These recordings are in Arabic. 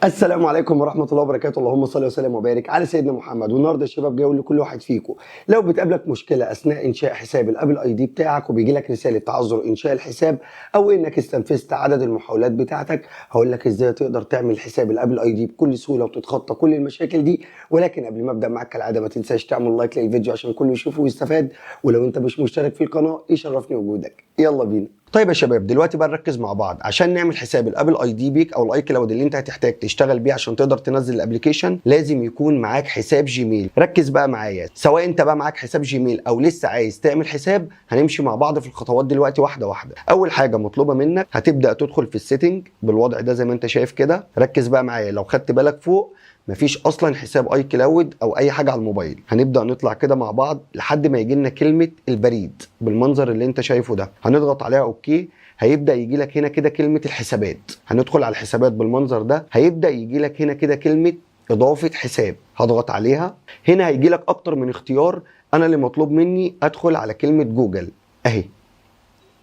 السلام عليكم ورحمة الله وبركاته. اللهم صل وسلم وبارك على سيدنا محمد. والنهارده يا شباب جاي اقول لكل واحد فيكم لو بتقابلك مشكلة أثناء إنشاء حساب الأبل أي دي بتاعك وبيجي لك رسالة تعذر إنشاء الحساب أو إنك استنفذت عدد المحاولات بتاعتك، هقول لك إزاي تقدر تعمل حساب الأبل أي دي بكل سهولة وتتخطى كل المشاكل دي. ولكن قبل ما أبدأ معاك كالعادة ما تنساش تعمل لايك للفيديو عشان كله يشوفه ويستفاد، ولو أنت مش مشترك في القناة يشرفني وجودك. يلا بينا. طيب يا شباب دلوقتي بقى نركز مع بعض عشان نعمل حساب الابل اي دي بيك او الاي كلاود اللي انت هتحتاج تشتغل بيه عشان تقدر تنزل الابلكيشن. لازم يكون معاك حساب جيميل. ركز بقى معايا، سواء انت بقى معاك حساب جيميل او لسه عايز تعمل حساب، هنمشي مع بعض في الخطوات دلوقتي واحده واحده. اول حاجه مطلوبه منك هتبدا تدخل في السيتنج بالوضع ده زي ما انت شايف كده. ركز بقى معايا، لو خدت بالك فوق مفيش اصلا حساب اي كلاود او اي حاجه على الموبايل. هنبدا نطلع كده مع بعض لحد ما يجي لنا كلمه البريد بالمنظر اللي انت شايفه ده. هنضغط عليها اوكي، هيبدا يجي لك هنا كده كلمه الحسابات. هندخل على الحسابات بالمنظر ده، هيبدا يجي لك هنا كده كلمه اضافه حساب. هضغط عليها، هنا هيجي لك اكتر من اختيار. انا اللي مطلوب مني ادخل على كلمه جوجل اهي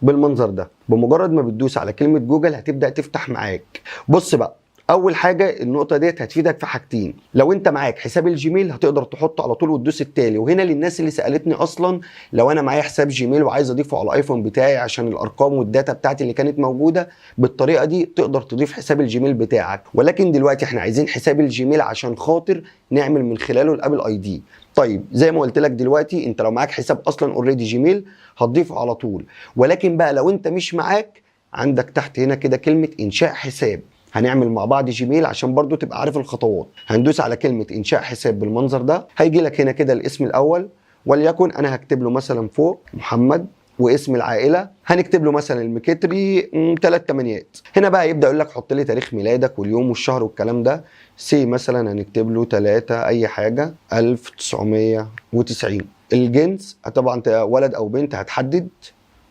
بالمنظر ده. بمجرد ما بتدوس على كلمه جوجل هتبدا تفتح معاك. بص بقى، اول حاجه النقطه ديت هتفيدك في حاجتين. لو انت معاك حساب الجيميل هتقدر تحطه على طول وتدوس التالي. وهنا للناس اللي سالتني اصلا لو انا معايا حساب جيميل وعايز اضيفه على الايفون بتاعي عشان الارقام والداتا بتاعتي اللي كانت موجوده، بالطريقه دي تقدر تضيف حساب الجيميل بتاعك. ولكن دلوقتي احنا عايزين حساب الجيميل عشان خاطر نعمل من خلاله الابل اي دي. طيب زي ما قلت لك دلوقتي، انت لو معاك حساب اصلا اوريدي جيميل هتضيفه على طول. ولكن بقى لو انت مش معاك، عندك تحت هنا كده كلمه انشاء حساب. هنعمل مع بعض جيميل عشان برضو تبقى عارف الخطوات. هندوس على كلمة إنشاء حساب بالمنظر ده. هيجي لك هنا كده الاسم الأول، وليكن أنا هكتب له مثلا فوق محمد، واسم العائلة هنكتب له مثلا المكتري 3 8. هنا بقى يبدأ يقول لك حط لي تاريخ ميلادك واليوم والشهر والكلام ده. سي مثلا هنكتب له 3 أي حاجة 1990. الجنس طبعا ولد أو بنت هتحدد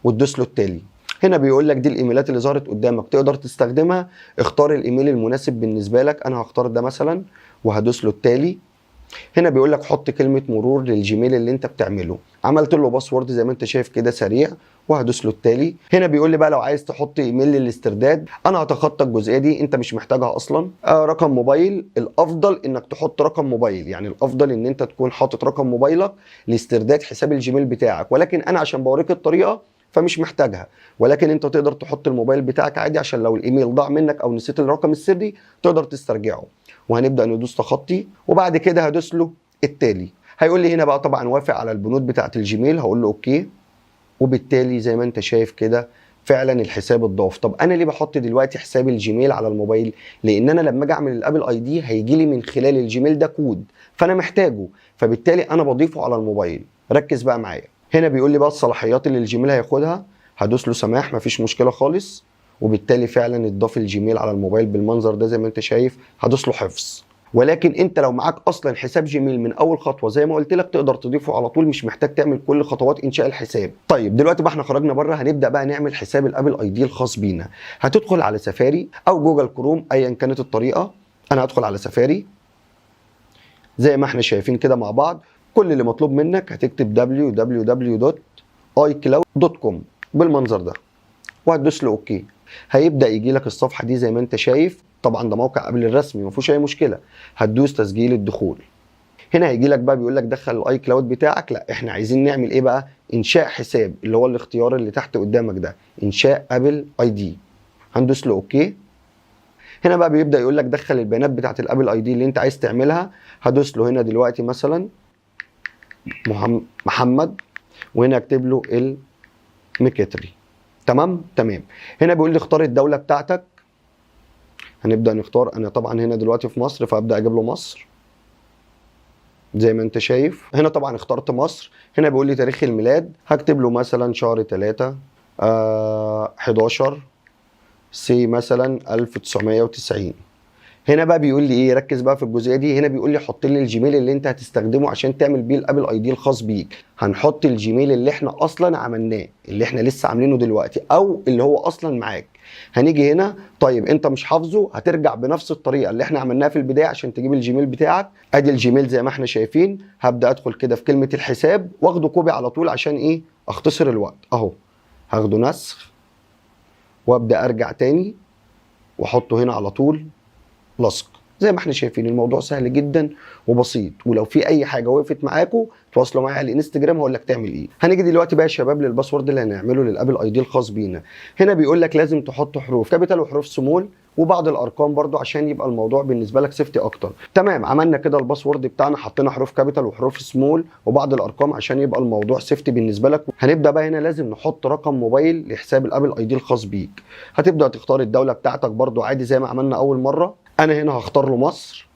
وتدوس له التالي. هنا بيقول لك دي الايميلات اللي ظهرت قدامك تقدر تستخدمها. اختار الايميل المناسب بالنسبه لك. انا هختار ده مثلا وهدوس له التالي. هنا بيقول لك حط كلمه مرور للجيميل اللي انت بتعمله. عملت له باسورد زي ما انت شايف كده سريع وهدوس له التالي. هنا بيقول لي بقى لو عايز تحط ايميل للاسترداد، انا هتخطى الجزئيه دي، انت مش محتاجها اصلا. رقم موبايل، الافضل انك تحط رقم موبايل، يعني الافضل ان انت تكون حاطط رقم موبايلك لاسترداد حساب الجيميل بتاعك. ولكن انا عشان بوريك الطريقه فمش محتاجها. ولكن انت تقدر تحط الموبايل بتاعك عادي عشان لو الايميل ضاع منك او نسيت الرقم السري تقدر تسترجعه. وهنبدا ندوس تخطي، وبعد كده هدوس له التالي. هيقول لي هنا بقى طبعا وافق على البنود بتاعه الجيميل، هقول له اوكي. وبالتالي زي ما انت شايف كده فعلا الحساب اتضاف. طب انا ليه بحط دلوقتي حساب الجيميل على الموبايل؟ لان انا لما اجي اعمل الابل اي دي هيجي لي من خلال الجيميل ده كود، فانا محتاجه، فبالتالي انا بضيفه على الموبايل. ركز بقى معايا، هنا بيقول لي بقى الصلاحيات اللي الجيميل هياخدها. هدوس له سماح، مفيش مشكله خالص. وبالتالي فعلا اتضاف الجيميل على الموبايل بالمنظر ده زي ما انت شايف. هدوس له حفظ. ولكن انت لو معاك اصلا حساب جيميل من اول خطوه زي ما قلت لك تقدر تضيفه على طول، مش محتاج تعمل كل خطوات انشاء الحساب. طيب دلوقتي بقى احنا خرجنا بره، هنبدا بقى نعمل حساب الابل اي دي الخاص بينا. هتدخل على سفاري او جوجل كروم ايا كانت الطريقه. انا هدخل على سفاري زي ما احنا شايفين كده مع بعض. كل اللي مطلوب منك هتكتب www.icloud.com بالمنظر ده وهتدوس له اوكي. هيبدا يجي لك الصفحه دي زي ما انت شايف. طبعا ده موقع قبل الرسمي ما فيهوش اي مشكله. هتدوس تسجيل الدخول. هنا هيجي لك بقى بيقول لك دخل الاي كلاود بتاعك. لا احنا عايزين نعمل ايه بقى؟ انشاء حساب، اللي هو الاختيار اللي تحت قدامك ده، انشاء ابل اي دي. هندوس له اوكي. هنا بقى بيبدا يقول لك دخل البيانات بتاعت الابل اي دي اللي انت عايز تعملها. هدوس له هنا دلوقتي مثلا محمد، وهنا اكتب له المكتري. تمام. هنا بيقول لي اختار الدوله بتاعتك. هنبدا نختار. انا طبعا هنا دلوقتي في مصر فابدا اجيب له مصر زي ما انت شايف. هنا طبعا اخترت مصر. هنا بيقول لي تاريخ الميلاد، هكتب له مثلا شهر 3 11 سي مثلا 1990. هنا بقى بيقول لي ايه، ركز بقى في الجزئيه دي. هنا بيقول لي حط لي الجيميل اللي انت هتستخدمه عشان تعمل بيه الابل اي دي الخاص بيك. هنحط الجيميل اللي احنا اصلا عملناه، اللي احنا لسه عاملينه دلوقتي او اللي هو اصلا معاك. هنيجي هنا، طيب انت مش حافظه، هترجع بنفس الطريقه اللي احنا عملناها في البدايه عشان تجيب الجيميل بتاعك. ادي الجيميل زي ما احنا شايفين. هبدا ادخل كده في كلمه الحساب واخده كوبي على طول عشان ايه؟ اختصر الوقت. اهو هاخده نسخ وابدا ارجع تاني واحطه هنا على طول لصق. زي ما احنا شايفين الموضوع سهل جدا وبسيط، ولو في اي حاجه وقفت معاكم تواصلوا معايا على الانستجرام هقول لك تعمل ايه. هنيجي دلوقتي بقى يا شباب للباسورد اللي هنعمله للابل اي دي الخاص بينا. هنا بيقول لك لازم تحط حروف كابيتال وحروف سمول وبعض الارقام برضو عشان يبقى الموضوع بالنسبه لك سيفتي اكتر. تمام، عملنا كده الباسورد بتاعنا، حطينا حروف كابيتال وحروف سمول وبعض الارقام عشان يبقى الموضوع سيفتي بالنسبه لك. هنبدا بقى هنا لازم نحط رقم موبايل لحساب الابل اي دي الخاص بيك. هتبدا تختار الدوله بتاعتك برضو عادي زي ما عملنا اول مره. انا هنا هختار له مصر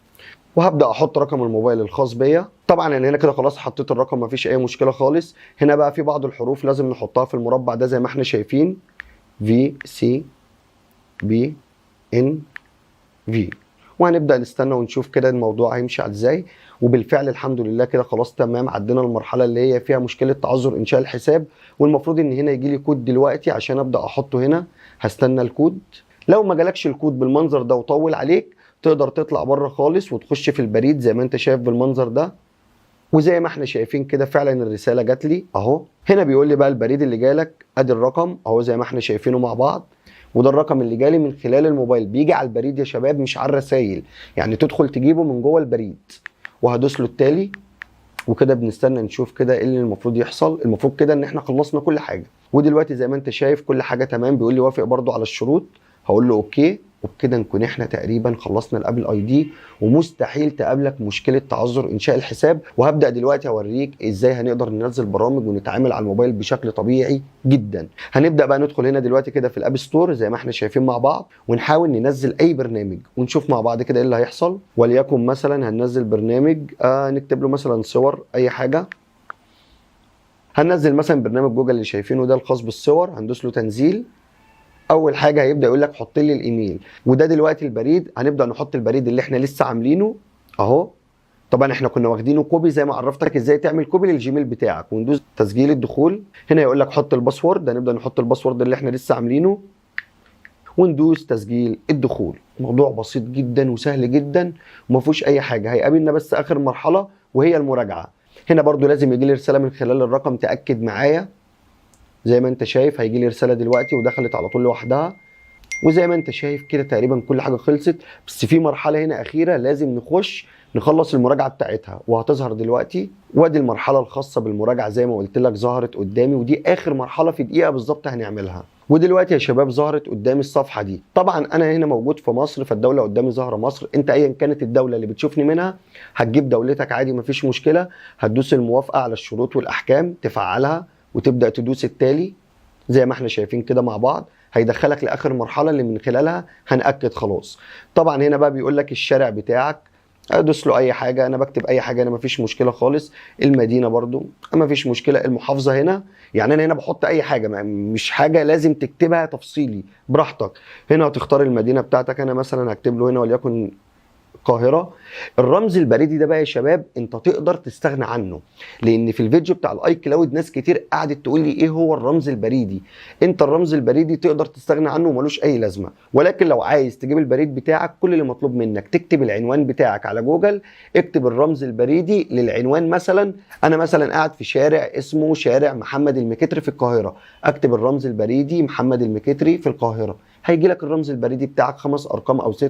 وهبدا احط رقم الموبايل الخاص بيا. طبعا انا هنا كده خلاص حطيت الرقم مفيش اي مشكله خالص. هنا بقى في بعض الحروف لازم نحطها في المربع ده زي ما احنا شايفين في سي بي ان في، وهنبدا نستنى ونشوف كده الموضوع هيمشي ازاي. وبالفعل الحمد لله كده خلاص تمام، عدينا المرحله اللي هي فيها مشكله تعذر انشاء الحساب. والمفروض ان هنا يجي لي كود دلوقتي عشان ابدا احطه هنا. هستنى الكود. لو ما جالكش الكود بالمنظر ده وطول عليك تقدر تطلع بره خالص وتخش في البريد زي ما انت شايف بالمنظر ده. وزي ما احنا شايفين كده فعلا الرساله جات لي اهو. هنا بيقول لي بقى البريد اللي جالك، ادي الرقم اهو زي ما احنا شايفينه مع بعض. وده الرقم اللي جالي من خلال الموبايل، بيجي على البريد يا شباب مش على الرسايل، يعني تدخل تجيبه من جوه البريد. وهدوس له التالي وكده بنستنى نشوف كده ايه اللي المفروض يحصل. المفروض كده ان احنا خلصنا كل حاجه، ودلوقتي زي ما انت شايف كل حاجه تمام. بيقول لي وافق برضو على الشروط، هقول له اوكي. وبكده نكون احنا تقريبا خلصنا الابل اي دي، ومستحيل تقابلك مشكله تعذر انشاء الحساب. وهبدا دلوقتي اوريك ازاي هنقدر ننزل برامج ونتعامل على الموبايل بشكل طبيعي جدا. هنبدا بقى ندخل هنا دلوقتي كده في الاب ستور زي ما احنا شايفين مع بعض، ونحاول ننزل اي برنامج ونشوف مع بعض كده ايه اللي هيحصل. وليكن مثلا هننزل برنامج نكتب له مثلا صور اي حاجه. هننزل مثلا برنامج جوجل اللي شايفينه ده الخاص بالصور، هندوس له تنزيل. اول حاجه هيبدا يقول لك حط لي الايميل، وده دلوقتي البريد. هنبدا نحط البريد اللي احنا لسه عاملينه اهو. طبعا احنا كنا واخدينه كوبي زي ما عرفتك ازاي تعمل كوبي للجيميل بتاعك. وندوس تسجيل الدخول. هنا يقول لك حط الباسورد، هنبدا نحط الباسورد اللي احنا لسه عاملينه وندوس تسجيل الدخول. موضوع بسيط جدا وسهل جدا وما فيهوش اي حاجه. هيقابلنا بس اخر مرحله وهي المراجعه. هنا برضو لازم يجي لي رساله من خلال الرقم تاكد معايا. زي ما انت شايف هيجي لي رساله دلوقتي ودخلت على طول لوحدها. وزي ما انت شايف كده تقريبا كل حاجه خلصت، بس في مرحله هنا اخيره لازم نخلص المراجعه بتاعتها وهتظهر دلوقتي. وادي المرحله الخاصه بالمراجعه زي ما قلت لك ظهرت قدامي، ودي اخر مرحله في دقيقه بالظبط هنعملها. ودلوقتي يا شباب ظهرت قدامي الصفحه دي. طبعا انا هنا موجود في مصر فالدوله قدامي ظاهره مصر. انت ايا كانت الدوله اللي بتشوفني منها هتجيب دولتك عادي مفيش مشكله. هتدوس الموافقه على الشروط والاحكام تفعلها وتبدا تدوس التالي زي ما احنا شايفين كده مع بعض. هيدخلك لاخر مرحله اللي من خلالها هنأكد خلاص. طبعا هنا بقى بيقول لك الشارع بتاعك، ادوس له اي حاجه. انا بكتب اي حاجه، انا مفيش مشكله خالص. المدينه برضو مفيش مشكله. المحافظه هنا يعني انا هنا بحط اي حاجه، مش حاجه لازم تكتبها تفصيلي براحتك. هنا هتختار المدينه بتاعتك. انا مثلا هكتب له هنا وليكن القاهره. الرمز البريدي ده بقى يا شباب انت تقدر تستغنى عنه، لان في الفيديو بتاع الاي كلاود ناس كتير قعدت تقول لي ايه هو الرمز البريدي. انت الرمز البريدي تقدر تستغنى عنه وملوش اي لازمه. ولكن لو عايز تجيب البريد بتاعك كل اللي مطلوب منك تكتب العنوان بتاعك على جوجل. اكتب الرمز البريدي للعنوان. مثلا انا مثلا قاعد في شارع اسمه شارع محمد المكتري في القاهره، اكتب الرمز البريدي محمد المكتري في القاهره. هيجي لك الرمز البريدي بتاعك 5 ارقام او 6،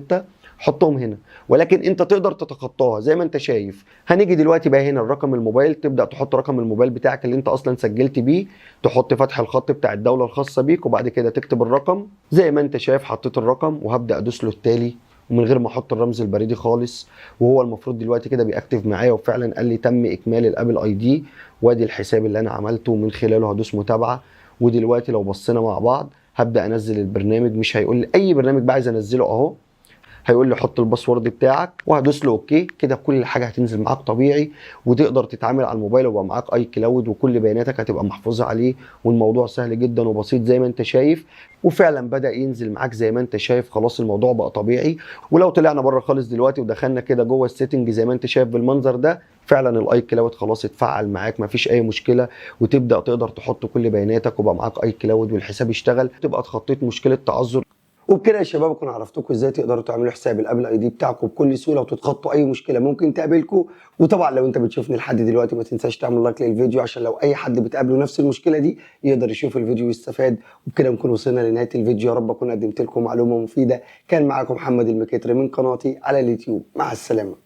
حطهم هنا. ولكن انت تقدر تتخطاها زي ما انت شايف. هنيجي دلوقتي بقى هنا الرقم الموبايل، تبدا تحط رقم الموبايل بتاعك اللي انت اصلا سجلت بيه، تحط فتح الخط بتاع الدوله الخاصه بيك وبعد كده تكتب الرقم زي ما انت شايف. حطيت الرقم وهبدا ادوس له التالي ومن غير ما احط الرمز البريدي خالص. وهو المفروض دلوقتي كده بيأكتف معايا وفعلا قال لي تم اكمال الابل اي دي. وادي الحساب اللي انا عملته ومن خلاله هدوس متابعه. ودلوقتي لو بصينا مع بعض هبدا انزل البرنامج. مش هيقول لي اي برنامج بقى عايز انزله اهو، هيقول لي حط الباسورد بتاعك وهدوس له اوكي. كده كل حاجه هتنزل معاك طبيعي وتقدر تتعامل على الموبايل ويبقى معاك اي كلاود وكل بياناتك هتبقى محفوظه عليه. والموضوع سهل جدا وبسيط زي ما انت شايف. وفعلا بدا ينزل معاك زي ما انت شايف. خلاص الموضوع بقى طبيعي. ولو طلعنا بره خالص دلوقتي ودخلنا كده جوه السيتنج زي ما انت شايف بالمنظر ده، فعلا الاي كلاود خلاص اتفعل معاك مفيش اي مشكله. وتبدا تقدر تحط كل بياناتك وبقى معاك اي كلاود والحساب يشتغل. تبقى اتخطيت مشكله تعذر. وبكده يا شباب اكون عرفتكم ازاي تقدروا تعملوا حساب الابل اي دي بتاعكم بكل سهوله وتتخطوا اي مشكله ممكن تقابلكم. وطبعا لو انت بتشوفني لحد دلوقتي ما تنساش تعمل لايك للفيديو عشان لو اي حد بتقابله نفس المشكله دي يقدر يشوف الفيديو ويستفاد. وبكده نكون وصلنا لنهايه الفيديو، يا رب اكون قدمت لكم معلومه مفيده. كان معاكم محمد المكتري من قناتي على اليوتيوب، مع السلامه.